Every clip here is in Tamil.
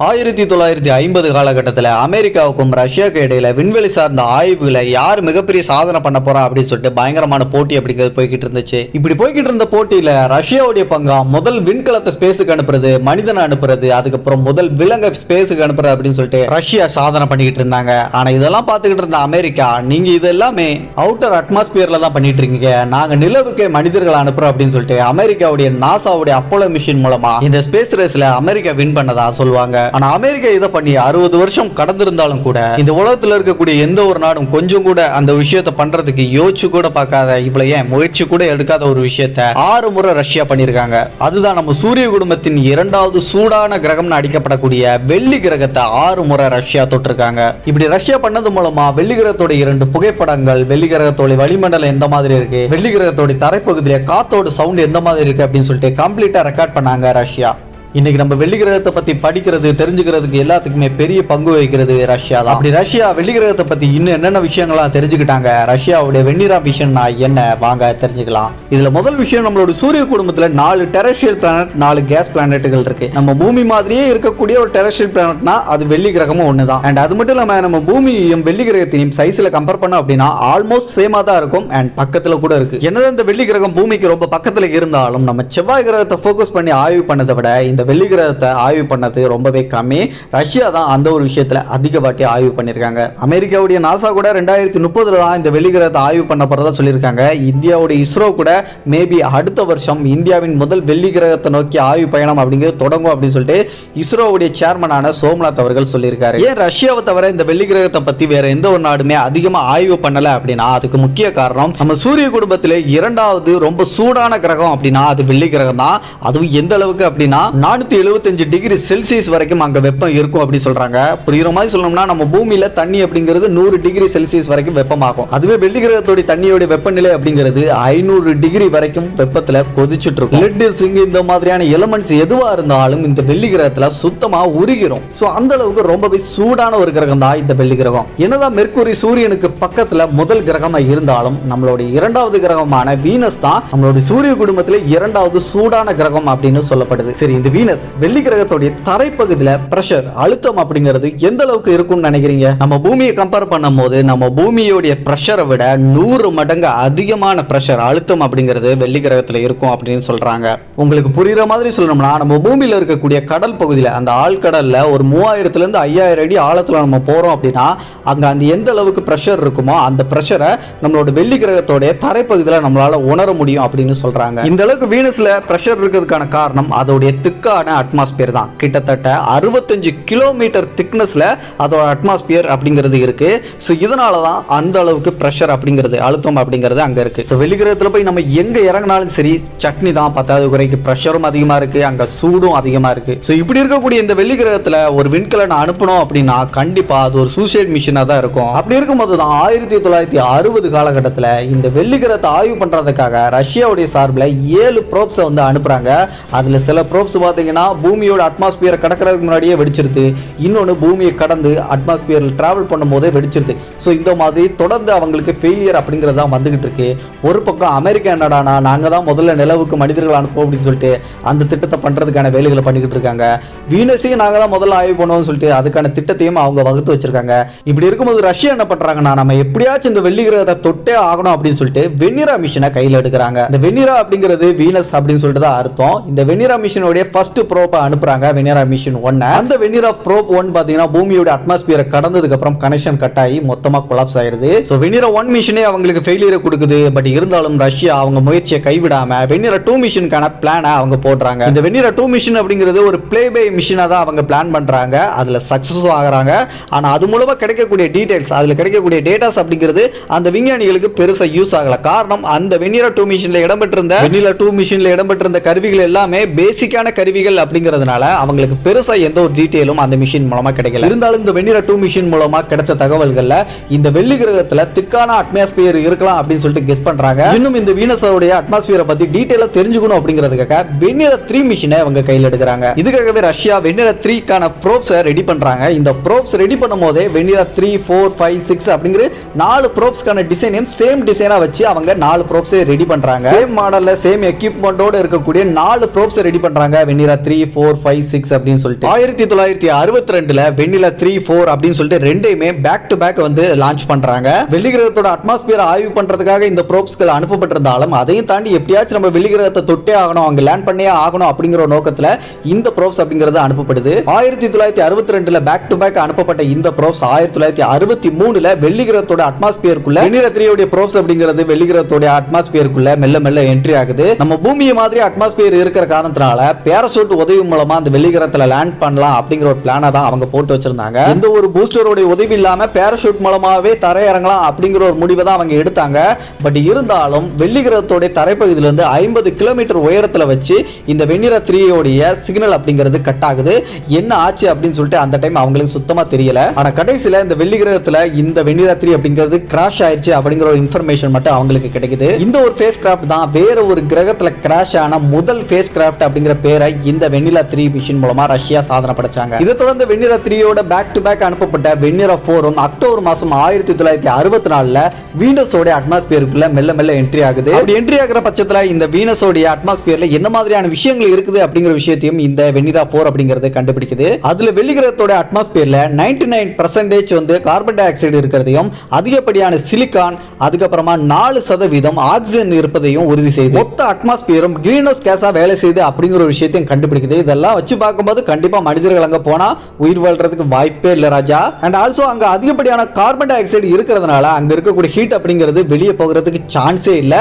1950 காலகட்டத்தில் அமெரிக்காவுக்கும் ரஷ்யாவுக்கும் இடையில விண்வெளி சார்ந்த ஆய்வுகளை யார் மிகப்பெரிய சாதனை பண்ண போறா அப்படின்னு சொல்லிட்டு பயங்கரமான போட்டி அப்படிங்கிறது போய்கிட்டு இருந்துச்சு. இப்படி போய்கிட்டு இருந்த போட்டியில ரஷ்யாவுடைய பங்கா முதல் விண்கலத்தை ஸ்பேஸுக்கு அனுப்புறது, மனிதனை அனுப்புறது, அதுக்கப்புறம் முதல் விலங்கை ஸ்பேஸுக்கு அனுப்புறது அப்படின்னு சொல்லிட்டு ரஷ்யா சாதனை பண்ணிக்கிட்டு இருந்தாங்க. ஆனா இதெல்லாம் பார்த்துக்கிட்டு இருந்த அமெரிக்கா, நீங்க இது எல்லாமே அவுட்டர் அட்மாஸ்பியர்ல தான் பண்ணிட்டு இருக்கீங்க, நாங்க நிலவுக்கு மனிதர்களை அனுப்புறோம் அப்படின்னு சொல்லிட்டு அமெரிக்காவுடைய நாசாவுடைய அப்போலோ மிஷின் மூலமா இந்த ஸ்பேஸ் ரேஸ்ல அமெரிக்கா வின் பண்ணதா சொல்லுவாங்க. ஆனா அமெரிக்கா இதை பண்ணி 60 வருஷம் கடந்திருந்தாலும் கூட இந்த உலகத்துல இருக்கக்கூடிய எந்த ஒரு நாடும் கொஞ்சம் கூட அந்த விஷயத்தை பண்றதுக்கு யோசிச்சு கூட பார்க்காத, இவ்வளவு ஏன் முயற்சி கூட எடுக்காத ஒரு விஷயத்தை 6 முறை ரஷ்யா பண்ணிருக்காங்க. அதுதான் நம்ம சூரிய குடும்பத்தின் 2வது சூடான கிரகம்னு அடிக்கப்படக்கூடிய வெள்ளி கிரகத்தை 6 முறை ரஷ்யா தொட்டிருக்காங்க. இப்படி ரஷ்யா பண்ணது மூலமா வெள்ளி கிரகத்தோட 2 புகைப்படங்கள், வெள்ளி கிரகத்தோட வளிமண்டலம் எந்த மாதிரி இருக்கு, வெள்ளி கிரகத்தோட தரைப்பகுதியில காத்தோட சவுண்ட் எந்த மாதிரி இருக்கு அப்படின்னு சொல்லிட்டு கம்ப்ளீட்டா ரெக்கார்ட் பண்ணாங்க ரஷ்யா. இன்னைக்கு நம்ம வெள்ளி கிரகத்தை பத்தி படிக்கிறது, தெரிஞ்சுக்கிறதுக்கு எல்லாத்துக்குமே பெரிய பங்கு வகிக்கிறது ரஷ்யா தான். அப்படி ரஷ்யா வெள்ளி கிரகத்தை பத்தி இன்னும் என்னென்ன விஷயங்கள்லாம் தெரிஞ்சுக்கிட்டாங்க, ரஷ்யாவுடைய வெண்ணிலா மிஷன் என்ன, வாங்க தெரிஞ்சுக்கலாம். இதுல முதல் விஷயம், நம்மளோட சூரிய குடும்பத்துல 4 டெரஸ்ட்ரியல் பிளானட், 4 கேஸ் பிளானட்டுகள் இருக்கு. நம்ம பூமி மாதிரியே இருக்கக்கூடிய ஒரு டெரஸ்ட்ரியல் பிளானட்னா அது வெள்ளி கிரகமும் ஒண்ணுதான். அண்ட் அது மட்டும் இல்லாம நம்ம பூமியையும் வெள்ளி கிரகத்தையும் சைஸ்ல கம்பேர் பண்ணோம் அப்படின்னா ஆல்மோஸ்ட் சேமா தான் இருக்கும். அண்ட் பக்கத்துல கூட இருக்கு. என்னதான் இந்த வெள்ளி கிரகம் பூமிக்கு ரொம்ப பக்கத்துல இருந்தாலும் நம்ம செவ்வாய் கிரகத்தை போக்கஸ் பண்ணி ஆய்வு பண்ணதை விட இந்த வெள்ளி கிரகத்தை ஆய்வு பண்ணது ரொம்பவே கம்மி. ரஷ்யா தான் அந்த ஒரு விஷயத்துல அதிக வாட்டி ஆய்வு பண்ணிருக்காங்க. அமெரிக்காவுடைய நாசா கூட 2030 தான் இந்த வெள்ளி கிரகத்தை ஆய்வு பண்ண போறதா சொல்லியிருக்காங்க. இந்தியாவுடைய இஸ்ரோ கூட மேபி அடுத்த வருஷம் இந்தியாவின் முதல் வெள்ளி கிரகத்தை நோக்கி ஆய்வு பயணம் அப்படிங்கிறது தொடங்கும் அப்படின்னு சொல்லிட்டு இஸ்ரோவுடைய சேர்மனான சோம்நாத் அவர்கள் சொல்லியிருக்காரு. ஏன் ரஷ்யாவை தவிர இந்த வெள்ளி கிரகத்தை பத்தி வேற எந்த ஒரு நாடுமே அதிகமா ஆய்வு பண்ணல அப்படின்னா அதுக்கு முக்கிய காரணம், நம்ம சூரிய குடும்பத்திலே 2வது ரொம்ப சூடான கிரகம் அப்படின்னா அது வெள்ளி கிரகம் தான். அதுவும் எந்த அளவுக்கு அப்படின்னா 475 டிகிரி செல்சியஸ் வரைக்கும் அங்க வெப்பம் இருக்கும் அப்படி சொல்றாங்க. புரியுற மாதிரி சொல்லணும்னா நம்ம பூமியில தண்ணி அப்படிங்கிறது 100 டிகிரி செல்சியஸ் வரைக்கும் வெப்பமாகும். அதுவே வெள்ளி கிரகத்தோட தண்ணியோட வெப்பநிலை அப்படிங்கிறது 500 டிகிரி வரைக்கும் வெப்பத்துல கொதிச்சுட்டு இருக்கும். லெட், சிங்க் இந்த மாதிரியான எலிமெண்ட்ஸ் எதுவா இருந்தாலும் இந்த வெள்ளி கிரகத்துல சுத்தமா உருகிரும். சோ அந்த அளவுக்கு ரொம்பவே சூடான ஒரு கிரகம் தான் இந்த வெள்ளி கிரகம். என்னதான் மெர்க்குரி சூரியனுக்கு பக்கத்துல முதல் கிரகமா இருந்தாலும் நம்மளுடைய 2வது கிரகமான வீனஸ் தான் நம்மளுடைய சூரிய குடும்பத்திலே 2வது சூடான கிரகம் அப்படின்னு சொல்லப்படுது. சரி, இந்த வீனஸ் வெள்ளி கிரகத்தோட தரைப்பகுதியில பிரஷர், அழுத்தம் அப்படிங்கிறது எந்த அளவுக்கு இருக்கும்னு நினைக்கிறீங்க? நம்ம பூமியை கம்பேர் பண்ணும்போது நம்ம பூமியோட பிரஷரை விட 100 மடங்கு அதிகமான பிரஷர், அழுத்தம் அப்படிங்கிறது வெள்ளி கிரகத்துல இருக்கும் அப்படின்னு சொல்றாங்க. உங்களுக்கு புரியுற மாதிரி சொல்லணும்னா நம்ம பூமியில இருக்கக்கூடிய கடல் பகுதியில, அந்த ஆழ்கடல்ல ஒரு 3000 இருந்து 5000 அடி ஆழத்துல நம்ம போறோம் அப்படின்னா அங்க அந்த எந்த அளவுக்கு பிரஷர் இருக்குமோ அந்த பிரஷரை நம்மளோட வெள்ளி கிரகத்தோட தரைப்பகுதியில நம்மளால உணர முடியும் அப்படின்னு சொல்றாங்க. இந்த அளவுக்கு வீனஸ்ல பிரஷர் இருக்கிறதுக்கான காரணம் அதோடைய திக்கான அட்மாஸ்பியர் தான். கிட்டத்தட்ட 65 கிலோமீட்டர் திக்னஸ்ல அதோட அட்மாஸ்பியர் அப்படிங்கிறது இருக்கு. சோ இதனால தான் அந்த அளவுக்கு பிரஷர் அப்படிங்கிறது, அழுத்தம் அப்படிங்கிறது அங்க இருக்கு. சோ வெள்ளி கிரகத்துல போய் நம்ம எங்க இறங்கினாலும் சரி சட்னி தான், 10வது குறைக்கு பிரஷரும் அதிகமா இருக்கு, அங்க சூடும் அதிகமா இருக்கு. சோ இப்படி இருக்கக்கூடிய இந்த வெள்ளி கிரகத்துல ஒரு விண்கலனை அனுப்பணும் அப்படின்னா கண்டிப்பா அது ஒரு சூசைட் மிஷனா தான் இருக்கும். அப்படி இருக்கும்போது தான் 1960 காலகட்டத்தில் இந்த வெள்ளி கிரகத்தை ஆய்வு பண்றதுக்காக ரஷ்யாவுடைய சார்பில் 7 ப்ரோப்ஸை வந்து அனுப்புறாங்க. அதுல சில ப்ரோப்ஸ் பாத்தீங்கன்னா பூமியோட அட்மாஸ்பியரை கடக்கிறதுக்கு முன்னாடியே வெடிச்சிருது, இன்னொன்று பூமியை கடந்து அட்மாஸ்பியரில் டிராவல் பண்ணும் போதே வெடிச்சிருது. ஸோ இந்த மாதிரி தொடர்ந்து அவங்களுக்கு ஃபெயிலியர் அப்படிங்கிறது தான் வந்துகிட்டு இருக்கு. ஒரு பக்கம் அமெரிக்கா என்னடானா நாங்கள் தான் முதல்ல நிலவுக்கு மனிதர்கள் அனுப்போம் அப்படின்னு சொல்லிட்டு அந்த திட்டத்தை பண்றதுக்கான வேலைகளை பண்ணிக்கிட்டு இருக்காங்க. வீனஸையும் நாங்கள் தான் முதல்ல ஆய்வு பண்ணுவோம்னு சொல்லிட்டு அதுக்கான திட்டத்தையும் அவங்க வகுத்து வச்சிருக்காங்க. இப்படி இருக்கும்போது ரஷ்யா என்ன பண்றாங்கன்னா, நம்ம எப்படியாச்சும் இந்த வெள்ளி கிரகத்தை தொட்டே ஆகணும் அப்படின்னு சொல்லிட்டு வெண்ணிலா மிஷனை கையில் எடுக்கிறாங்க. இந்த வெண்ணிலா அப்படிங்கிறது வீனஸ் அப்படின்னு சொல்லிட்டு தான் அர்த்தம். இந்த வெண்ணிலா மிஷனுடைய ஃபர்ஸ்ட் ப்ரோபை அனுப்புறாங்க, வெண்ணிலா மிஷன் 1. அந்த வெண்ணிலா ப்ரோப் 1 பாத்தீங்கன்னா பூமியோட அட்மாஸ்பியரை கடந்ததுக்கு அப்புறம் கனெக்ஷன் கட் ஆகி மொத்தமா கொலாப்ஸ் ஆயிருது. சோ வெண்ணிலா 1 மிஷனே அவங்களுக்கு ஃபெயிலியர் கொடுக்குது. பட் இருந்தாலும் ரஷ்யா அவங்க முயற்சியை கைவிடாம வெண்ணிலா 2 மிஷனுக்கான பிளானை அவங்க போடுறாங்க. இந்த வெண்ணிலா 2 மிஷன் அப்படிங்கிறது ஒரு பிளே பை மிஷனா தான் அவங்க பிளான் பண்றாங்க. அதுல சக்சஸ் ஆகுறாங்க. ஆனா அது மூலமா கிடைக்கக்கூடிய டீடைல்ஸ், அதுல கிடைக்கக்கூடிய டேட்டாஸ் அப்படிங்கிறது அந்த விஞ்ஞானிகளுக்கு பெருசா யூஸ் ஆகல. காரணம், அந்த வெண்ணிலா 2 மிஷன்ல இடம்பெற்றிருந்த கருவிகள் எல்லாமே பேசிக்கான கருவிகள் அப்படிங்கிறதுனால அவங்களுக்கு பெருசா எந்த ஒரு டீடைலும் அந்த மிஷின் மூலமா கிடைக்கல. இருந்தாலும் இந்த வெண்ணிலா 2 மிஷன் மூலமா கிடைச்ச தகவல்கள்ல இந்த வெள்ளி கிரகத்துல திக்கான அட்மாஸ்பியர் இருக்கலாம் அப்படின்னு சொல்லிட்டு கெஸ் பண்றாங்க. இன்னும் இந்த வீனஸோட அட்மாஸ்பியரை பத்தி டீடைலா தெரிஞ்சுக்கணும் அப்படிங்கிறதுக்காக வெண்ணிலா 3 மிஷனை அவங்க கையில் எடுக்கிறாங்க. இதுக்காகவே ரஷ்யா வெண்ணிலா 3க்கான ப்ரோப்ஸை ரெடி பண்றாங்க. இந்த ப்ரோப்ஸ் ரெடி பண்ணும் போதே வெண்ணிலா 3, 4, 5, 6 அப்படிங்கிற 4 ப்ரோப்ஸ்க்கான டிசைனையும் சேம் டிசைனா வச்சு அவங்க 4 ப்ரோப்ஸை ரெடி பண்றாங்க. சேம் மாடல்ல சேம் எக்யூப்மெண்டோட இருக்கக்கூடிய 4 ப்ரோப்ஸை ரெடி பண்றாங்க வெண்ணிலா வெண்ணிலா 3, 4, 5, 6 அப்படின்னு சொல்லிட்டு 1962ல வெண்ணிலா 3, 4 அப்படின்னு சொல்லிட்டு ரெண்டையுமே பேக் டு பேக் வந்து லான்ச் பண்றாங்க. வெள்ளிக்கிரகத்தோட அட்மாஸ்பியர் ஆய்வு பண்றதுக்காக இந்த ப்ரோப்ஸ்கள் அனுப்பப்பட்டிருந்தாலும் அதையும் தாண்டி எப்படியாச்சும் நம்ம வெள்ளிக்கிரகத்தை தொட்டே ஆகணும், அங்க லேண்ட் பண்ணே ஆகணும் அப்படிங்கிற ஒரு நோக்கத்துல இந்த ப்ரோப்ஸ் அப்படிங்கிறது அனுப்பப்படுது. 1962ல பேக் டு பேக் அனுப்பப்பட்ட இந்த ப்ரோப்ஸ் 1963ல வெள்ளிக்கிரகத்தோட அட்மாஸ்பியருக்குள்ள வெண்ணிலா 3 உடைய ப்ரோப்ஸ் அப்படிங்கிறது வெள்ளிக்கிரகத்தோட அட்மாஸ்பியருக்குள்ள மெல்ல மெல்ல என்ட்ரி ஆகுது. நம்ம பூமியை மாதிரி அட்மாஸ்பியர் இருக்கிற காரணத்தினால பேராசூட் உதவி மூலமா அந்த வெள்ளிக்கிரகத்துல லேண்ட் பண்ணலாம் அப்படிங்கிற ஒரு பிளானை தான் அவங்க போட்டு வச்சிருந்தாங்க. எந்த ஒரு பூஸ்டரோட உதவி இல்லாம பேராசூட் மூலமாவே தரையிறங்கலாம் அப்படிங்கிற ஒரு முடிவை தான் அவங்க எடுத்தாங்க. பட் இருந்தாலும் வெள்ளிக்கிரகத்தோட தரைப்பகுதியில இருந்து 50 கிலோமீட்டர் உயரத்துல வச்சு இந்த வெண்ணிலா 3 உடைய சிக்னல் அப்படிங்கிறது கட் ஆகுது. என்ன ஆச்சு அப்படின்னு சொல்லிட்டு அந்த டைம் அவங்களுக்கு சுத்தமா தெரியல. ஆனா கடைசியில இந்த வெள்ளிக்கிரகத்துல இந்த வெண்ணிலா 3 அப்படிங்கிறது கிராஷ் ஆயிடுச்சு அப்படிங்கிற ஒரு இன்ஃபர்மேஷன் மட்டும் அவங்களுக்கு கிடைக்குது. இந்த ஒரு ஃபேஸ் கிராஃப்ட் தான் வேற ஒரு கிரகத்துல கிராஷ் ஆன முதல் ஃபேஸ் கிராஃப்ட் அப்படிங்கிற பேரை இந்த வெண்ணிலா 3 மிஷன் மூலமா ரஷ்யா சாதனை படைச்சாங்க. இதை தொடர்ந்து வெண்ணிலா 3 ஓட பேக் டு பேக் அனுப்பப்பட்ட வெண்ணிலா 4 அக்டோபர் மாசம் 1964ல வீனஸோட அட்மாஸ்பியருக்குள்ள மெல்ல மெல்ல என்ட்ரி ஆகுது. அப்படி என்ட்ரி ஆகிற பட்சத்துல இந்த வீனஸோட அட்மாஸ்பியர்ல என்ன மாதிரியான விஷயங்கள் இருக்குது அப்படிங்கிற விஷயத்தையும் இந்த வெண்ணிலா 4 அப்படிங்கறது கண்டுபிடிக்குது. அதுல வெள்ளிக்கிரகத்தோட அட்மாஸ்பியர்ல 99% வந்து கார்பன் டை ஆக்சைடு இருக்கிறதையும் அதிகப்படியான சிலிக்கான் அதுக்கப்புறமா 4% ஆக்சிஜன் இருப்பதையும் உறுதி செய்து மொத்த அட்மாஸ்பியரும் கிரீன் ஹவுஸ் கேஸா வேலை செய்யுது அப்படிங்கிற ஒரு விஷயத்தையும் கண்டுபிடிக்குது. இதெல்லாம் வச்சு பார்க்கும்போது கண்டிப்பா மனிதர்கள் அங்க போனா உயிர் வாழ்றதுக்கு வாய்ப்பே இல்ல ராஜா. அண்ட் ஆல்சோ அங்க அதிகப்படியான கார்பன் டை ஆக்சைடு இருக்கிறதுனால அங்க இருக்கக்கூடிய ஹீட் அப்படிங்கிறது வெளியே போகிறதுக்கு சான்ஸே இல்ல.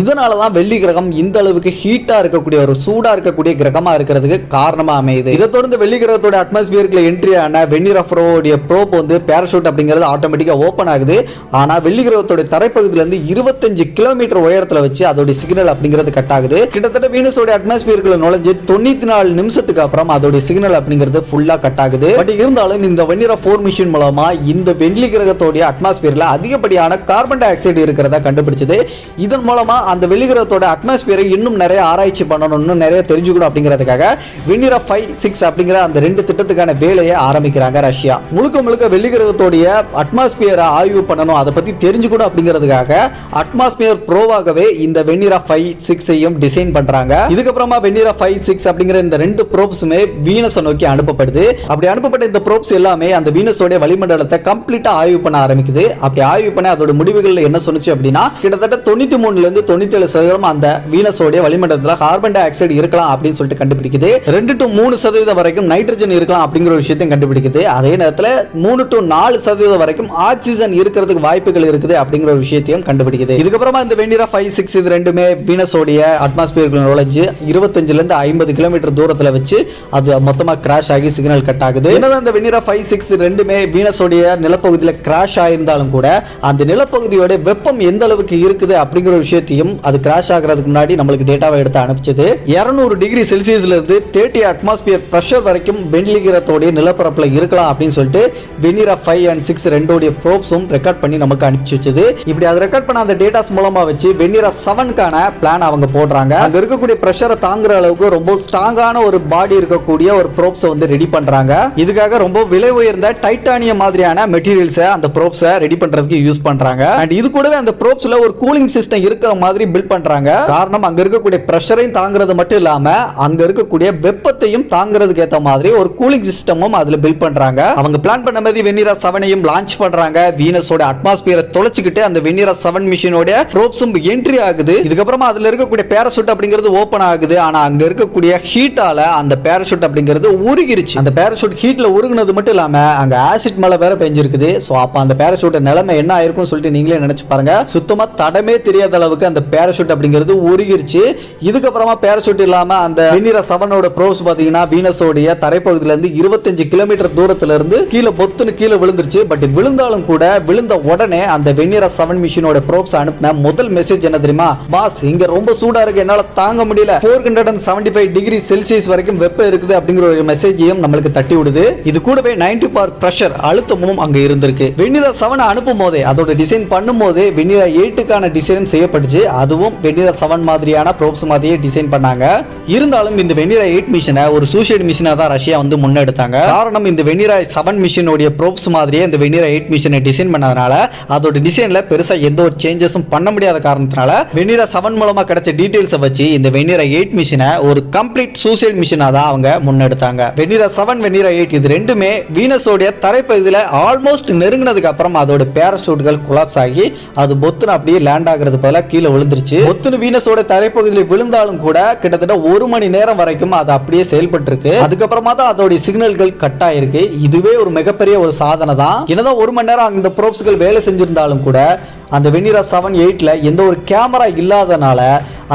இதனால தான் வெள்ளி கிரகம் இந்த அளவுக்கு ஹீட்டா இருக்கக்கூடிய ஒரு சூடா இருக்கக்கூடிய கிரகமா இருக்கிறதுக்கு காரணமா அமையுது. இதை தொடர்ந்து வெள்ளி கிரகத்தோட அட்மாஸ்பியருக்குள்ள என்ட்ரி ஆன வெண்ணிலா 4 ப்ரோப் வந்து பேராசூட் அப்படிங்கிறது ஆட்டோமேட்டிக்கா ஓபன் ஆகுது. ஆனா வெள்ளி கிரகத்தோட தரைப்பகுதியில இருந்து 25 கிலோமீட்டர் உயரத்துல வச்சு அதோட சிக்னல் அப்படிங்கிறது கட் ஆகுது. கிட்டத்தட்ட வீனஸோட அட்மாஸ்பியருக்குள்ள நுழைஞ்சு 94 நிமிஷத்துக்கு அப்புறம் அதோட சிக்னல் அப்படிங்கிறது ஃபுல்லா கட் ஆகுது. பட் இருந்தாலும் இந்த வெண்ணிலா 4 மிஷன் மூலமா இந்த வெள்ளி கிரகத்தோட அட்மாஸ்பியர்ல அதிகப்படியான கார்பன் டை ஆக்சைடு இருக்கிறத கண்டுபிடிச்சது. இதன் மூலமா அந்த வெள்ளி கிரகத்தோட அட்மாஸ்பியரை இன்னும் நிறைய ஆராய்ச்சி பண்ணணும், இன்னும் நிறைய தெரிஞ்சுக்கணும் அப்படிங்கிறதுக்காக வெண்ணிலா 5, 6 அப்படிங்கிற அந்த ரெண்டு திட்டத்துக்கான வேலையை ஆரம்பிக்கிறாங்க ரஷ்யா. முழுக்க முழுக்க வெள்ளி கிரகத்தோடைய அட்மாஸ்பியரை ஆய்வு பண்ணணும், அதை பத்தி தெரிஞ்சுக்கணும் அப்படிங்கிறதுக்காக அட்மாஸ்பியர் ப்ரோவாகவே இந்த வெண்ணிலா 5, 6 டிசைன் பண்றாங்க. இதுக்கப்புறமா வெண்ணிலா 5, 6 அப்படிங்கிற இந்த ரெண்டு ப்ரோப்ஸுமே வீனஸை நோக்கி அனுப்பப்படுது. அப்படி அனுப்பப்பட்ட இந்த ப்ரோப்ஸ் எல்லாமே அந்த வீனஸோட வளிமண்டலத்தை கம்ப்ளீட்டா ஆய்வு பண்ண ஆரம்பிக்குது. அப்படி ஆய்வு பண்ண அதோட முடிவுகள் என்ன சொன்னுச்சு அப்படின்னா கிட்டத்தட்ட 93ல இருந்து 97% அந்த வீனஸோட வளிமண்டலத்துல கார்பன் டை ஆக்சைடு இருக்கலாம் அப்படின்னு சொல்லிட்டு கண்டுபிடிக்குது. 2 to 3% வரைக்கும் நைட்ரஜன் இருக்கலாம் அப்படிங்கிற ஒரு விஷயத்தையும் கண்டுபிடிக்குது. அதே நேரத்தில் 3 to 4% வரைக்கும் ஆக்சிஜன் இருக்கிறதுக்கு வாய்ப்புகள் இருக்குது அப்படிங்கிற ஒரு விஷயத்தையும் கண்டுபிடிக்குது. இதுக்கப்புறமா இந்த வெண்ணிலா 5, 6 இது ரெண்டுமே வீனஸோட அட்மாஸ்பியருக்குள்ள நுழைஞ்சு 25ல இருந்து 50 கிலோமீட்டர் தூரத்துல வச்சு அது மொத்தமா கிராஷ் ஆகி சிக்னல் கட் ஆகுது. என்னதான் இந்த வெண்ணிலா 5, 6 ரெண்டுமே வீனஸோட நிலப்பகுதியில கிராஷ் ஆயிருந்தாலும் கூட அந்த நிலப்பகுதியோட வெப்பம் எந்த அளவுக்கு இருக்குது அப்படிங்கிற ஒரு விஷயத்தையும் அது கிராஷ் ஆகிறதுக்கு முன்னாடி நம்மளுக்கு டேட்டாவை எடுத்து அனுப்பிச்சது. 200 டிகிரி செல்சியஸ்ல இருந்து 30 அட்மாஸ்பியர் பிரஷர் வரைக்கும் வெள்ளி கிரகத்தோட நிலப்பரப்புல இருக்கலாம் அப்படின்னு சொல்லிட்டு வெண்ணிலா 5 and 6 ரெண்டோட ப்ரோப்ஸும் ரெக்கார்ட் பண்ணி நமக்கு அனுப்பிச்சு வச்சது. இப்படி அதை ரெக்கார்ட் பண்ண அந்த டேட்டாஸ் மூலமா வச்சு வெண்ணிலா 7க்கான பிளான் அவங்க போடுறாங்க. அங்க இருக்கக்கூடிய பிரஷரை தாங்குற அளவுக்கு ரொம்ப ஸ்ட்ராங்கான ஒரு பாடி இருக்கக்கூடிய ஒரு ப்ரோப்ஸை வந்து ரெடி பண்றாங்க. இதுக்காக ரொம்ப விலை உயர்ந்த டைட்டானியம் மாதிரியான மெட்டீரியல்ஸை அந்த ப்ரோப்ஸை ரெடி பண்றதுக்கு யூஸ் பண்றாங்க. அண்ட் இது கூடவே அந்த ப்ரோப்ஸ்ல ஒரு கூலிங் சிஸ்டம் இருக்கிற மாதிரி பில்ட் பண்றாங்க. காரணம் அங்க இருக்கக்கூடிய பிரஷரையும் தாங்கிறது மட்டும் இல்லாம அங்க இருக்கக்கூடிய வெப்பத்தையும் தாங்கிறதுக்கு ஏத்த மாதிரி ஒரு கூலிங் சிஸ்டமும் அதுல பில்ட் பண்றாங்க. அவங்க பிளான் பண்ண மாதிரி வெண்ணிலா 7ஐயும் லான்ச் பண்றாங்க. வீனஸோட அட்மாஸ்பியரை தொலைச்சிக்கிட்டு அந்த வெண்ணிலா 7 மிஷனோட ப்ரோப்ஸும் என்ட்ரி ஆகுது. இதுக்கப்புறமா அதுல இருக்கக்கூடிய பேராசூட் அப்படிங்கிறது ஓபன் ஆகுது. ஆனா அங்க இருக்கக்கூடிய ஹீட்டால அந்த பேராசூட் அப்படிங்கிறது உருகிருச்சு. அந்த பேராசூட் ஹீட்ல உருகுனது மட்டும் இல்லாம அங்க ஆசிட் மழை வேற பெஞ்சிருக்குது. சோ அப்ப அந்த பேராசூட் நிலைமை என்ன ஆயிருக்கும் சொல்லிட்டு நீங்களே நினைச்சு பாருங்க. சுத்தமா தடமே தெரியாத அளவுக்கு அந்த பேராசூட் அப்படிங்கிறது உருகிருச்சு. இதுக்கப்புறமா பேராசூட் இல்லாம அந்த வெண்ணிலா 7ஓட ப்ரோப்ஸ் பாத்தீங்கன்னா வீனஸோடைய தரைப்பகுதியில இருந்து 25 கிலோமீட்டர் தூரத்துல இருந்து கீழே பொத்துன்னு கீழே விழுந்துருச்சு. பட் விழுந்தாலும் கூட விழுந்த உடனே அந்த வெண்ணிலா 7 மிஷனோட ப்ரோப்ஸ் அனுப்பின முதல் மெசேஜ் என்ன தெரியுமா? பாஸ் இங்க ரொம்ப சூடா இருக்கு, என்னால தாங்க முடியல, 475 டிகிரி செல்சியஸ் வரைக்கும் வெப்பம் இருக்குது அப்படிங்கிற ஒரு மெசேஜையும் நம்மளுக்கு தட்டி விடுது. இது கூடவே 90 பார் பிரஷர் அழுத்தமும் அங்க இருந்திருக்கு. வெண்ணிலா 7 அனுப்பும் போதே அதோட டிசைன் பண்ணும் போதே வெண்ணிலா 8க்கான டிசைனும் செய்யப்பட்டுச்சு. அதுவும் வெண்ணிலா 7 மாதிரியான ப்ரோப்ஸ் மாதிரியே டிசைன் பண்ணாங்க. இருந்தாலும் இந்த வெண்ணிலா 8 மிஷனை ஒரு சூசைட் மிஷனா தான் ரஷ்யா வந்து முன்னெடுத்தாங்க. காரணம் இந்த வெண்ணிலா 7 மிஷனோட ப்ரோப்ஸ் மாதிரியே இந்த வெண்ணிலா 8 மிஷனை டிசைன் பண்ணதுனால அதோட டிசைன்ல பெருசா எந்த ஒரு சேஞ்சஸும் பண்ண முடியாத காரணத்தினால வெண்ணிலா 7 மூலமா கிடைச்ச டீடைல்ஸை வச்சு இந்த வெண்ணிலா 8 மிஷனை ஒரு கம்ப்ளீட் கம்ப்ளீட் சூசைட் மிஷனா தான் அவங்க முன்னெடுத்தாங்க. வெனிரா 7, வெனிரா 8 இது ரெண்டுமே வீனஸோட தரைப்பகுதியில் ஆல்மோஸ்ட் நெருங்கினதுக்கு அப்புறம் அதோட பேராசூட்கள் கொலாப்ஸ் ஆகி அது பொத்துன்னு அப்படியே லேண்ட் ஆகிறது போல கீழே விழுந்துருச்சு. பொத்துன்னு வீனஸோட தரைப்பகுதியில் விழுந்தாலும் கூட கிட்டத்தட்ட 1 மணி நேரம் வரைக்கும் அது அப்படியே செயல்பட்டு இருக்கு. அதுக்கப்புறமா தான் அதோட சிக்னல்கள் கட் ஆயிருக்கு. இதுவே ஒரு மிகப்பெரிய ஒரு சாதனை தான். என்னதான் 1 மணி நேரம் அந்த ப்ரோப்ஸ்கள் வேலை செஞ்சிருந்தாலும் கூட அந்த வெனிரா 7, 8ல எந்த ஒரு கேமரா இல்லாதனால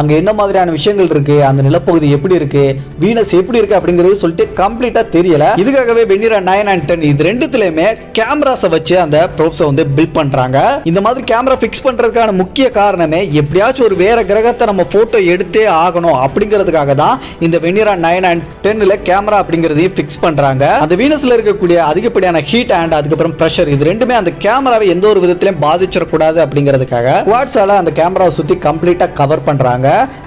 அங்க என்ன மாதிரியான விஷயங்கள் இருக்கு, அந்த நிலப்பகுதி எப்படி இருக்கு, வீனஸ் எப்படி இருக்கு அப்படிங்கிறது சொல்லிட்டு கம்ப்ளீட்டா தெரியல. இதுக்காகவே வெனிரா 9 and 10 இது ரெண்டுத்துலயுமே கேமராஸை வச்சு அந்த ப்ரோப்ஸை வந்து பில்ட் பண்றாங்க. இந்த மாதிரி கேமரா ஃபிக்ஸ் பண்றதுக்கான முக்கிய காரணமே எப்படியாச்சும் ஒரு வேற கிரகத்தை நம்ம போட்டோ எடுத்தே ஆகணும் அப்படிங்கிறதுக்காக தான் இந்த வெனிரா 9 and 10ல கேமரா அப்படிங்கிறதையும் ஃபிக்ஸ் பண்றாங்க. அந்த வீனஸ்ல இருக்கக்கூடிய அதிகப்படியான ஹீட் அண்ட் அதுக்கப்புறம் பிரஷர் இது ரெண்டுமே அந்த கேமராவை எந்த ஒரு விதத்திலையும் பாதிச்சிடக்கூடாது அப்படிங்கிறதுக்காக குவாட்ஸால அந்த கேமராவை சுத்தி கம்ப்ளீட்டா கவர் பண்றாங்க.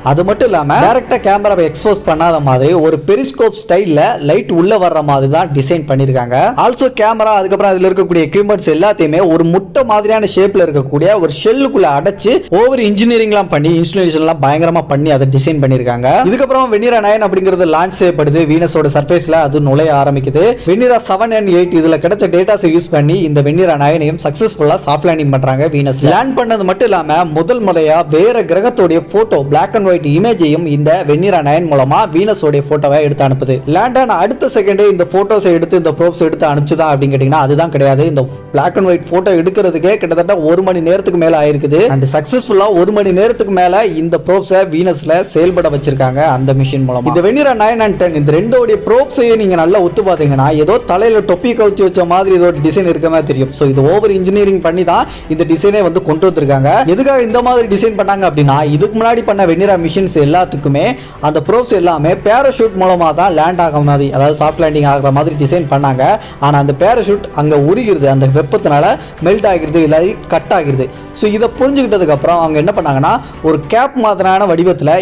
அது மட்டும் இல்லாம டைரக்டா கேமராவை எக்ஸ்போஸ் பண்ணாத மாதிரி ஒரு பெரிஸ்கோப் ஸ்டைல்ல லைட் உள்ள வர்ற மாதிரி தான் டிசைன் பண்ணிருக்காங்க. ஆல்சோ கேமரா அதுக்கப்புறம் அதுல இருக்கக்கூடிய எக்யூப்மெண்ட்ஸ் எல்லாத்தையுமே ஒரு முட்டை மாதிரியான ஷேப்ல இருக்கக்கூடிய ஒரு ஷெல்லுக்குள்ள அடைச்சு ஓவர் இன்ஜினியரிங்லாம் பண்ணி இன்ஸ்டாலேஷன்லாம் பயங்கரமா பண்ணி அதை டிசைன் பண்ணிருக்காங்க. இதுக்கப்புறம் வெனிரா 9 அப்படிங்கிறது லான்ச் செய்யப்படுது. வீனஸோட சர்ஃபேஸ்ல அது நுழைய ஆரம்பிக்குது. வெனிரா 7 and 8 இதுல கிடைச்ச டேட்டாஸை யூஸ் பண்ணி இந்த வெனிரா 9ஐயும் சக்சஸ்ஃபுல்லா சாஃப்ட் லேண்டிங் பண்றாங்க. வீனஸ்ல லேண்ட் பண்ணது மட்டும் இல்லாம முதல் முறையா வேற கிரகத்தோட போட்டோ பிளாக் அண்ட் ஒயிட் இமேஜையும் இந்த வெனிரா 9 மூலமா வீனஸோட போட்டோவை எடுத்து அனுப்புது. லேண்ட் ஆன அடுத்த செகண்டே இந்த போட்டோஸை எடுத்து இந்த ப்ரோப்ஸ் எடுத்து அனுப்பிச்சுதா அப்படின்னு கேட்டீங்கன்னா அதுதான் கிடையாது. இந்த பிளாக் அண்ட் ஒயிட் போட்டோ எடுக்கிறதுக்கே கிட்டத்தட்ட 1 மணி நேரத்துக்கு மேல ஆயிருக்குது. அண்ட் சக்சஸ்ஃபுல்லா 1 மணி நேரத்துக்கு மேல இந்த ப்ரோப்ஸை வீனஸ்ல செயல்பட வச்சிருக்காங்க அந்த மிஷின் மூலமா. இந்த வெனிரா 9 and 10 இந்த ரெண்டோட ப்ரோப்ஸையும் நீங்க நல்லா ஒத்து பாத்தீங்கன்னா ஏதோ தலையில டொப்பி கவுச்சி வச்ச மாதிரி இதோட டிசைன் இருக்க மாதிரி தெரியும். சோ இது ஓவர் இன்ஜினியரிங் பண்ணி தான் இந்த டிசைனை வந்து கொண்டு வந்திருக்காங்க. எதுக்காக இந்த மாதிரி டிசைன் பண்ணாங்க அப்படின்னா இதுக்கு முன்னாடி பண்ண வெனிரா மிஷின்ஸ் எல்லாத்துக்குமே அந்த ப்ரோப்ஸ் எல்லாமே பேராஷூட் மூலமா தான் லேண்ட் ஆகிற மாதிரி, அதாவது சாஃப்ட் லேண்டிங் ஆகிற மாதிரி டிசைன் பண்ணாங்க. ஆனா அந்த பேராஷூட் அங்க உருகிறது, அந்த வெப்பத்தினால மெல்ட் ஆகிறது, இல்லாட்டி கட் ஆகிறது. ஸோ இதை புரிஞ்சுக்கிட்டதுக்கு அப்புறம் அவங்க என்ன பண்ணாங்கன்னா ஒரு கேப் மாதிரியான வடிவத்தில்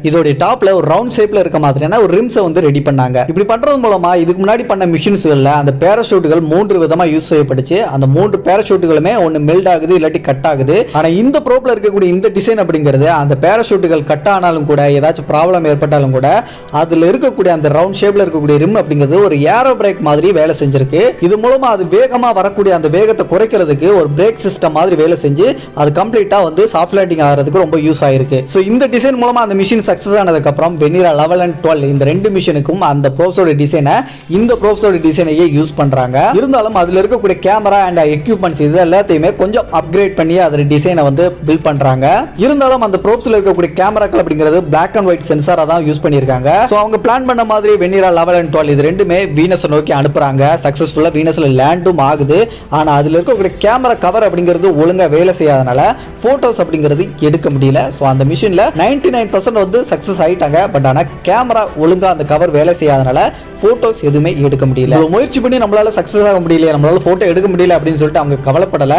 இதோட டாப்ல ஒரு ரவுண்ட் ஷேப்ல இருக்க மாதிரியான ஒரு ரிம்ஸை வந்து ரெடி பண்ணாங்க. இப்படி பண்றது மூலமா இதுக்கு முன்னாடி பண்ண மிஷின்ஸ்ல அந்த பேராஷூட்டுகள் 3 விதமா யூஸ் செய்யப்பட்டுச்சு. அந்த 3 பேராஷூட்டுகளுமே ஒன்னு மெல்ட் ஆகுது இல்லாட்டி கட் ஆகுது. ஆனா இந்த ப்ரோப்ல இருக்கக்கூடிய இந்த டிசைன் அப்படிங்கிறது அந்த பேராஷூட்டுகள் கட் ஆனாலும் கூட ஏதாச்சும் ப்ராப்ளம் ஏற்பட்டாலும் கூட அதுல இருக்கக்கூடிய அந்த ரவுண்ட் ஷேப்ல இருக்கக்கூடிய ரிம் அப்படிங்கிறது ஒரு ஏரோ பிரேக் மாதிரி வேலை செஞ்சிருக்கு. இது மூலமா அது வேகமா வரக்கூடிய அந்த வேகத்தை குறைக்கிறதுக்கு ஒரு பிரேக் சிஸ்டம் மாதிரி வேலை செஞ்சு அது கம்ப்ளீட்டா வந்து சாஃப்ட் லேண்டிங் ஆகிறதுக்கு ரொம்ப யூஸ் ஆயிருக்கு. சோ இந்த டிசைன் மூலமா அந்த மிஷின் சக்சஸ் ஆனதுக்கு அப்புறம் வெனிரா 11 and 12 இந்த ரெண்டு மிஷினுக்கும் அந்த ப்ரோப்ஸோட டிசைனை இந்த ப்ரோப்ஸோட டிசைனையே யூஸ் பண்றாங்க. இருந்தாலும் அதுல இருக்கக்கூடிய கேமரா அண்ட் எக்யூப்மெண்ட்ஸ் இது எல்லாத்தையுமே கொஞ்சம் அப்கிரேட் பண்ணி அதோட டிசைனை வந்து பில்ட் பண்றாங்க. இருந்தாலும் அந்த ப்ரோப்ஸ்ல இருக்கக்கூடிய கேமராக்கள் அப்படிங்கிறது பிளாக் அண்ட் ஒயிட் சென்சாரா தான் யூஸ் பண்ணிருக்காங்க. சோ அவங்க பிளான் பண்ண மாதிரி வெனிரா 11 and 12 இது ரெண்டுமே வீனஸ் நோக்கி அனுப்புறாங்க. சக்சஸ்ஃபுல்லா வீனஸ்ல லேண்டும் ஆகுது. ஆனா அதுல இருக்கக்கூடிய கேமரா கவர் அப்படிங்கிறது ஒழுங்கா வேலை செய்யாதனால போட்டோஸ் அப்படிங்கிறது எடுக்க முடியல. சோ அந்த மிஷின்ல 99% வந்து சக்சஸ் ஆயிட்டாங்க. பட் ஆனா கேமரா ஒழுங்கா அந்த கவர் வேலை செய்யாதனால போட்டோஸ் எதுவுமே எடுக்க முடியல. முயற்சி பண்ணி நம்மளால சக்சஸ் ஆக முடியல, நம்மளால போட்டோ எடுக்க முடியல அப்படின்னு சொல்லிட்டு அவங்க கவலைப்படல.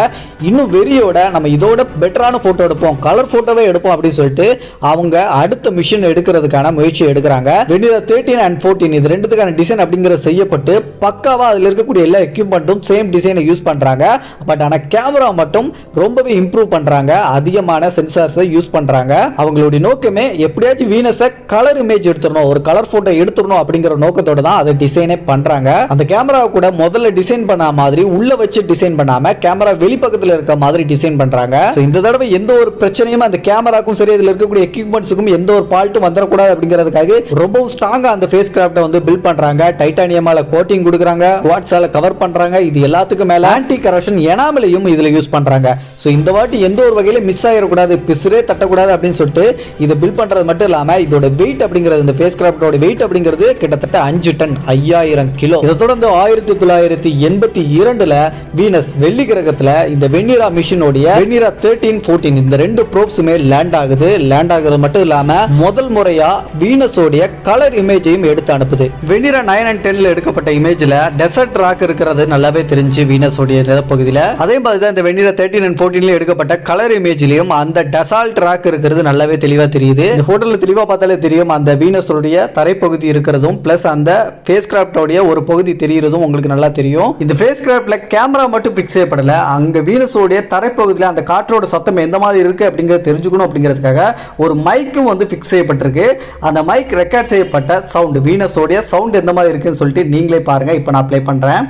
இன்னும் வெறியோட நம்ம இதோட பெட்டரான போட்டோ எடுப்போம், கலர் போட்டோவே எடுப்போம் அப்படின்னு சொல்லிட்டு அவங்க அடுத்த மிஷின் எடுக்கிறதுக்கான முயற்சி எடுக்கிறாங்க. வெனிரா 13 and 14 இது ரெண்டுத்துக்கான டிசைன் அப்படிங்கிறது செய்யப்பட்டு பக்காவா அதுல இருக்கக்கூடிய எல்லா எக்யூப்மெண்ட்டும் சேம் டிசைனை யூஸ் பண்றாங்க. பட் ஆனா கேமரா மட்டும் ரொம்பவே இம்ப்ரூவ் பண்றாங்க, அதிகமான சென்சார்ஸை யூஸ் பண்றாங்க. அவங்களுடைய நோக்கமே எப்படியாச்சும் வீனஸை கலர் இமேஜ் எடுத்துடணும், ஒரு கலர் போட்டோ எடுத்துடணும் அப்படிங்கிற நோக்கத்தோட தான் அதை டிசைனே பண்றாங்க. அந்த கேமராவை கூட முதல்ல டிசைன் பண்ண மாதிரி உள்ள வச்சு டிசைன் பண்ணாம கேமரா வெளிப்பக்கத்துல இருக்க மாதிரி டிசைன் பண்றாங்க. இந்த தடவை எந்த ஒரு பிரச்சனையும் அந்த கேமராக்கும் சரி இதுல இருக்கக்கூடிய எக்யூப்மெண்ட்ஸுக்கும் எந்த ஒரு ஃபால்ட்டும் வந்துடக்கூடாது அப்படிங்கிறதுக்காக ரொம்ப ஸ்ட்ராங்கா அந்த ஃபேஸ் கிராஃப்ட்டை வந்து பில்ட் பண்றாங்க. டைட்டானியமால கோட்டிங் கொடுக்குறாங்க, குவார்ட்ஸால கவர் பண்றாங்க. இது எல்லாத்துக்கும் மேல ஆன்டி கரோஷன் எனாமலையும் இதுல யூஸ் பண்றாங்க. சோ இந்த வாட்டி எந்த ஒரு வகையில மிஸ் ஆயிடக்கூடாது, பிசுரே தட்டக்கூடாது அப்படின்னு சொல்லிட்டு இதை பில்ட் பண்றது மட்டும் இல்லாம இதோட வெயிட் அப்படிங்கிறது இந்த ஃபேஸ் கிராஃப்ட்டோட வெயிட் அப்படிங்கிறது கிட்டத்தட்ட 5 டன் 5000 கிலோ. இதை தொடர்ந்து 1982ல வீனஸ் வெள்ளி கிரகத்துல இந்த வெனிரா மிஷினோட வெனிரா 13, 14 இந்த ரெண்டு ப்ரோப்ஸுமே லேண்ட் ஆகுது. லேண்ட் ஆகுறது மட்டும் இல்லாம முதல் முறையா வீனஸோட கலர் இமேஜையும் எடுத்து அனுப்புது. வெனிரா 9 and 10ல எடுக்கப்பட்ட இமேஜ்ல டெசர்ட் ராக் இருக்கிறது நல்லாவே தெரிஞ்சு வீனஸோட பகுதியில. அதே மாதிரி தான் இந்த வெனிரா 13 and 14ல எடுக்கப்பட்ட கலர் இமேஜ்லயும் அந்த டெசால்ட் ராக் இருக்கிறது நல்லாவே தெளிவா தெரியுது. இந்த போட்டோல தெளிவா பார்த்தாலே தெரியும் அந்த வீனஸோட தரைப்பகுதி இருக்கிறதும் பிளஸ் அந்த ஃபேஸ் கிராஃப்டோடைய ஒரு பகுதி தெரிகிறதும் உங்களுக்கு நல்லா தெரியும். இந்த ஃபேஸ் கிராஃப்ட்ல கேமரா மட்டும் ஃபிக்ஸ் செய்யப்படல, அங்க வீனஸோடைய தரைப்பகுதியில் அந்த காற்றோட சத்தம் எந்த மாதிரி இருக்கு அப்படிங்கறத தெரிஞ்சுக்கணும் அப்படிங்கிறதுக்காக ஒரு மைக்கும் வந்து ஃபிக்ஸ் செய்யப்பட்டிருக்கு. அந்த மைக் ரெக்கார்ட் செய்யப்பட்ட சவுண்ட், வீனஸோடைய சவுண்ட் எந்த மாதிரி இருக்குன்னு சொல்லிட்டு நீங்களே பாருங்க. இப்போ நான் ப்ளே பண்றேன்.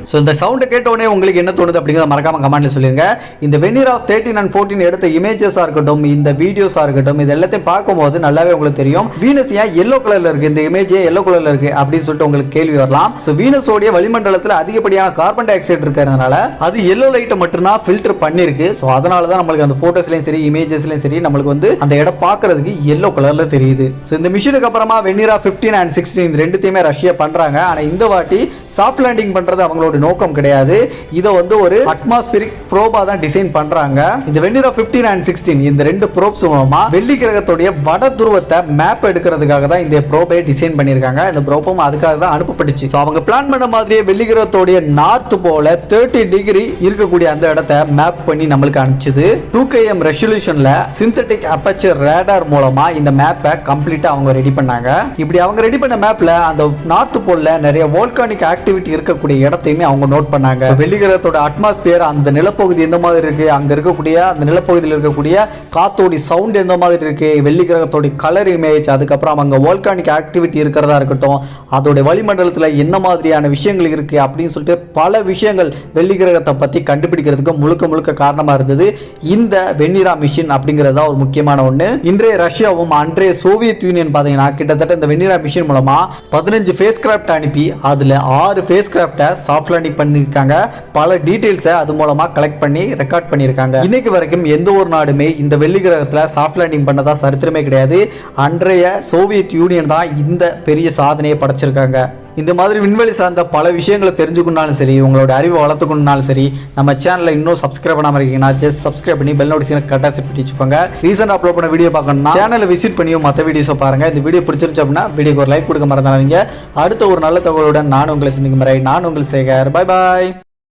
ஸோ இந்த சவுண்டை கேட்டோடனே உங்களுக்கு என்ன தோணுது அப்படிங்கிறத மறக்காம கமெண்ட்ல சொல்லுங்க. இந்த வெனியர் ஆஃப் 13 and 14 எடுத்த இமேஜஸா இருக்கட்டும், இந்த வீடியோஸா இருக்கட்டும், இது எல்லாத்தையும் பார்க்கும்போது நல்லாவே உங்களுக்கு தெரியும் வீனஸ் ஏன் எல்லோ கலர்ல இருக்கு, இந்த இமேஜ் எல்லோ கலர்ல இருக்கு அப்படின்னு சொல்லிட்டு உங்களுக்கு கேள்வி வரலாம். ஸோ வீனஸோடைய வளிமண்டலத்தில் அதிகப்படியான கார்பன் டை ஆக்சைடு இருக்கிறதுனால அது எல்லோ லைட்டை மட்டும்தான் ஃபில்டர் பண்ணிருக்கு. ஸோ அதனால தான் நம்மளுக்கு அந்த போட்டோஸ்லயும் சரி இமேஜஸ்லயும் சரி நம்மளுக்கு வந்து அந்த இடம் பார்க்கறதுக்கு எல்லோ கலர்ல தெரியுது. ஸோ இந்த மிஷனுக்கு அப்புறமா வெனியர் ஆஃப் 15 and 16 இந்த ரெண்டுத்தையுமே ரஷ்யா பண்றாங்க. ஆனா இந்த வாட்டி சாஃப்ட் லேண்டிங் பண்றது அவங்களோட நோக்கம் கிடையாது. இத வந்து ஒரு அட்மாஸ்பியரிக் ப்ரோபா தான் டிசைன் பண்றாங்க. இந்த வெனியர் ஆஃப் 15 and 16 இந்த ரெண்டு ப்ரோப்ஸ் மூலமா வெள்ளி கிரகத்தோட வட துருவத்தை மேப் எடுக்கிறதுக்காக தான் இந்த ப்ரோபை டிசைன் பண்ணிருக்காங்க. இந்த ப்ரோபும் அதுக்காக தான் அனுப்பப்பட்டுச்சு. சோ அவங்க பிளான் பண்ண மாதிரியே வெள்ளி கிரகத்தோட நார்த் போல 30 டிகிரி இருக்கக்கூடிய அந்த இடத்தை மேப் பண்ணி நம்மளுக்கு அனுப்பிச்சது. 2km ரெசல்யூஷன்ல சிந்தெடிக் அப்பச்சர் ரேடார் மூலமா இந்த மேப்பை கம்ப்ளீட்டா அவங்க ரெடி பண்ணாங்க. இப்படி அவங்க ரெடி பண்ண மேப்ல அந்த நார்த் போல்ல நிறைய வோல்கானிக் ஆக்டிவிட்டி இருக்கக்கூடிய இடத்தையுமே அவங்க நோட் பண்ணாங்க. வெள்ளி கிரகத்தோட அட்மாஸ்பியர், அந்த நிலப்பகுதி எந்த மாதிரி இருக்கு, அங்க இருக்கக்கூடிய அந்த நிலப்பகுதியில் இருக்கக்கூடிய காத்தோட சவுண்ட் எந்த மாதிரி இருக்கு, வெள்ளி கிரகத்தோட கலர் இமேஜ், அதுக்கப்புறம் அங்க வோல்கானிக் ஆக்டிவிட்டி இருக்கிறதா இருக்கட்டும், அதோட வளிமண்டலத்துல என்ன மாதிரியான விஷயங்கள் இருக்கு அப்படின்னு சொல்லிட்டு பல விஷயங்கள் வெள்ளி கிரகத்தை பத்தி கண்டுபிடிக்கிறதுக்கு முழுக்க முழுக்க காரணமா இருந்தது இந்த வெனிரா மிஷின் அப்படிங்கறத ஒரு முக்கியமான ஒண்ணு. இன்றைய ரஷ்யாவும் அன்றைய சோவியத் யூனியன் பாத்தீங்கன்னா கிட்டத்தட்ட இந்த வெனிரா மிஷின் மூலமா 15 ஃபேஸ் கிராஃப்ட் அனுப்பி அதுல 6 ஃபேஸ் கிராஃப்டை சாஃப்ட் லேண்டிங் பண்ணிருக்காங்க. பல டீடைல்ஸை அது மூலமா கலெக்ட் பண்ணி ரெக்கார்ட் பண்ணிருக்காங்க. இன்னைக்கு வரைக்கும் எந்த ஒரு நாடுமே இந்த வெள்ளி கிரகத்துல சாஃப்ட் லேண்டிங் பண்ணதா சரித்திரமே கிடையாது. அன்றைய சோவியத் யூனியன் தான் இந்த பெரிய சாதனையை படைச்சிருக்காங்க. இந்த மாதிரி விண்வெளி சார்ந்த பல விஷயங்களை தெரிஞ்சுக்கணும்னாலும் சரி, உங்களோட அறிவை வளர்த்துக்கணும்னாலும் சரி, நம்ம சேனலை இன்னும் சப்ஸ்கிரைப் பண்ணாம இருக்கீங்கன்னா ஜஸ்ட் சப்ஸ்கிரைப் பண்ணி பெல் நோட்டிஃபிகேஷன் கரெக்டாக செட் பண்ணி வச்சுக்கோங்க. ரீசெண்டாக அப்லோட் பண்ண வீடியோ பார்க்கணும்னா சேனலை விசிட் பண்ணியும் மற்ற வீடியோஸை பாருங்க. இந்த வீடியோ பிடிச்சிருச்சு அப்படின்னா வீடியோக்கு ஒரு லைக் கொடுக்க மறந்துடாதீங்க. அடுத்த ஒரு நல்ல தகவலுடன் நான் உங்களை சந்திக்கும் வரை நான் உங்கள் சேகர். Bye bye.